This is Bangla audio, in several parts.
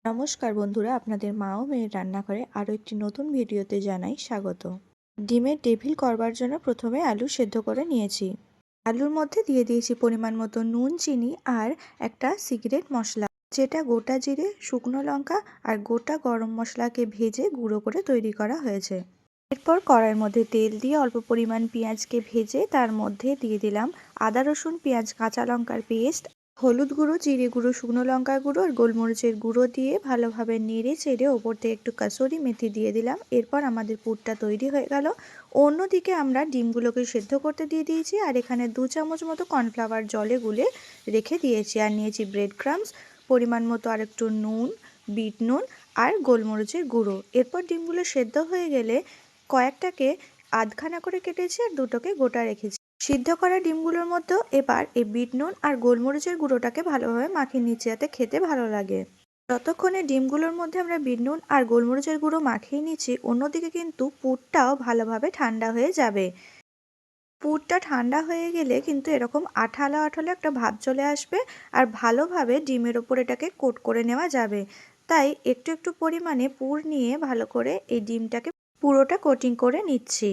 নমস্কার বন্ধুরা, আপনাদের মা ও মেয়ের রান্নাঘরে আরও একটি নতুন ভিডিওতে জানাই স্বাগত। ডিমের টেবিল করবার জন্য প্রথমে আলু সেদ্ধ করে নিয়েছি। আলুর মধ্যে দিয়ে দিয়েছি পরিমাণ মতো নুন, চিনি আর একটা সিক্রেট মশলা, যেটা গোটা জিরে, শুকনো লঙ্কা আর গোটা গরম মশলাকে ভেজে গুঁড়ো করে তৈরি করা হয়েছে। এরপর কড়াইয়ের মধ্যে তেল দিয়ে অল্প পরিমাণ পেঁয়াজকে ভেজে তার মধ্যে দিয়ে দিলাম আদা, রসুন, পেঁয়াজ, কাঁচা লঙ্কার পেস্ট, হলুদ গুঁড়ো, জিরে গুঁড়ো, শুকনো লঙ্কার গুঁড়ো আর গোলমরিচের গুঁড়ো দিয়ে ভালোভাবে নেড়ে চেড়ে ওপর থেকে একটু কাসুরি মেথি দিয়ে দিলাম। এরপর আমাদের পুরটা তৈরি হয়ে গেল। অন্যদিকে আমরা ডিমগুলোকে সেদ্ধ করতে দিয়ে দিয়েছি আর এখানে 2 চামচ মতো কর্নফ্লাওয়ার জলে গুলে রেখে দিয়েছি। আর নিয়েছি ব্রেড ক্রাম্বস, পরিমাণ মতো আর একটু নুন, বিট নুন আর গোলমরিচের গুঁড়ো। এরপর ডিমগুলো সেদ্ধ হয়ে গেলে কয়েকটাকে আধখানা করে কেটেছি আর দুটোকে গোটা রেখেছি। সিদ্ধ করা ডিমগুলোর মধ্যে এবার এই বিট নুন আর গোলমরিচের গুঁড়োটাকে ভালোভাবে মাখিয়ে নিচ্ছি, যাতে খেতে ভালো লাগে। যতক্ষণে ডিমগুলোর মধ্যে আমরা বিট নুন আর গোলমরিচের গুঁড়ো মাখিয়ে নিচ্ছি, অন্যদিকে কিন্তু পুরটাও ভালোভাবে ঠান্ডা হয়ে যাবে। পুরটা ঠান্ডা হয়ে গেলে কিন্তু এরকম আঠালো আঠালো একটা ভাব চলে আসবে আর ভালোভাবে ডিমের ওপর এটাকে কোট করে নেওয়া যাবে। তাই একটু একটু পরিমাণে পুর নিয়ে ভালো করে এই ডিমটাকে পুরোটা কোটিং করে নিচ্ছি।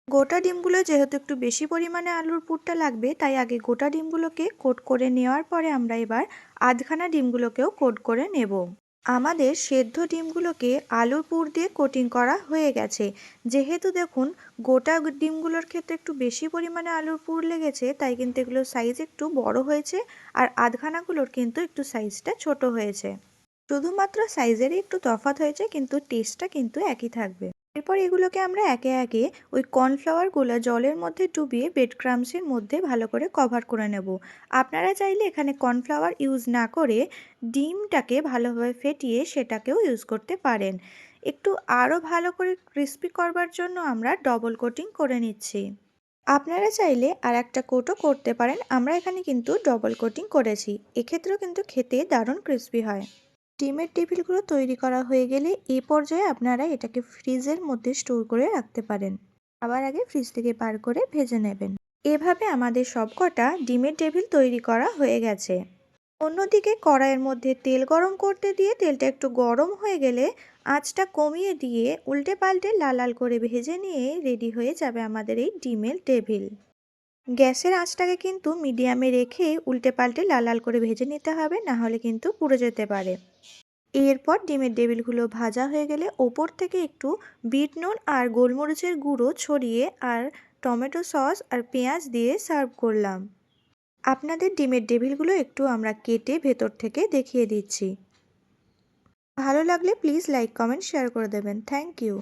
গোটা ডিমগুলো যেহেতু একটু বেশি পরিমাণে আলুর পুরটা লাগবে, তাই আগে গোটা ডিমগুলোকে কোট করে নেওয়ার পরে আমরা এবার আধখানা ডিমগুলোকেও কোট করে নেব। আমাদের সেদ্ধ ডিমগুলোকে আলুর পুর দিয়ে কোটিং করা হয়ে গেছে। যেহেতু দেখুন গোটা ডিমগুলোর ক্ষেত্রে একটু বেশি পরিমাণে আলুর পুর লেগেছে, তাই কিন্তু এগুলোর সাইজ একটু বড় হয়েছে আর আধখানাগুলোর কিন্তু একটু সাইজটা ছোট হয়েছে। শুধুমাত্র সাইজেরই একটু তফাৎ হয়েছে, কিন্তু টেস্টটা কিন্তু একই থাকবে। এরপর এগুলোকে আমরা একে একে ওই কর্নফ্লাওয়ারগুলো জলের মধ্যে ডুবিয়ে ব্রেড ক্রাম্বসের মধ্যে ভালো করে কভার করে নেব। আপনারা চাইলে এখানে কর্নফ্লাওয়ার ইউজ না করে ডিমটাকে ভালোভাবে ফেটিয়ে সেটাকেও ইউজ করতে পারেন। একটু আরও ভালো করে ক্রিস্পি করবার জন্য আমরা ডবল কোটিং করে নিচ্ছি। আপনারা চাইলে আর একটা কোটও করতে পারেন, আমরা এখানে কিন্তু ডবল কোটিং করেছি। এক্ষেত্রেও কিন্তু খেতে দারুণ ক্রিস্পি হয়। ডিমের টেবিলগুলো তৈরি করা হয়ে গেলে এই পর্যায়ে আপনারা এটাকে ফ্রিজের মধ্যে স্টোর করে রাখতে পারেন। আবার আগে ফ্রিজ থেকে বার করে ভেজে নেবেন। এভাবে আমাদের সবকটা ডিমের টেবিল তৈরি করা হয়ে গেছে। অন্যদিকে কড়াইয়ের মধ্যে তেল গরম করতে দিয়ে তেলটা একটু গরম হয়ে গেলে আঁচটা কমিয়ে দিয়ে উল্টে পাল্টে লাল লাল করে ভেজে নিয়ে রেডি হয়ে যাবে আমাদের এই ডিমের টেবিল। গ্যাসের আঁচটাকে কিন্তু মিডিয়ামে রেখে উল্টে পাল্টে লাল লাল করে ভেজে নিতে হবে, না হলে কিন্তু পুড়ে যেতে পারে। এরপর ডিমের টেবিলগুলো ভাজা হয়ে গেলে ওপর থেকে একটু বিট নুন আর গোলমরিচের গুঁড়ো ছড়িয়ে আর টমেটো সস আর পেঁয়াজ দিয়ে সার্ভ করলাম। আপনাদের ডিমের টেবিলগুলো একটু আমরা কেটে ভেতর থেকে দেখিয়ে দিচ্ছি। ভালো লাগলে প্লিজ লাইক, কমেন্ট, শেয়ার করে দেবেন। Thank you.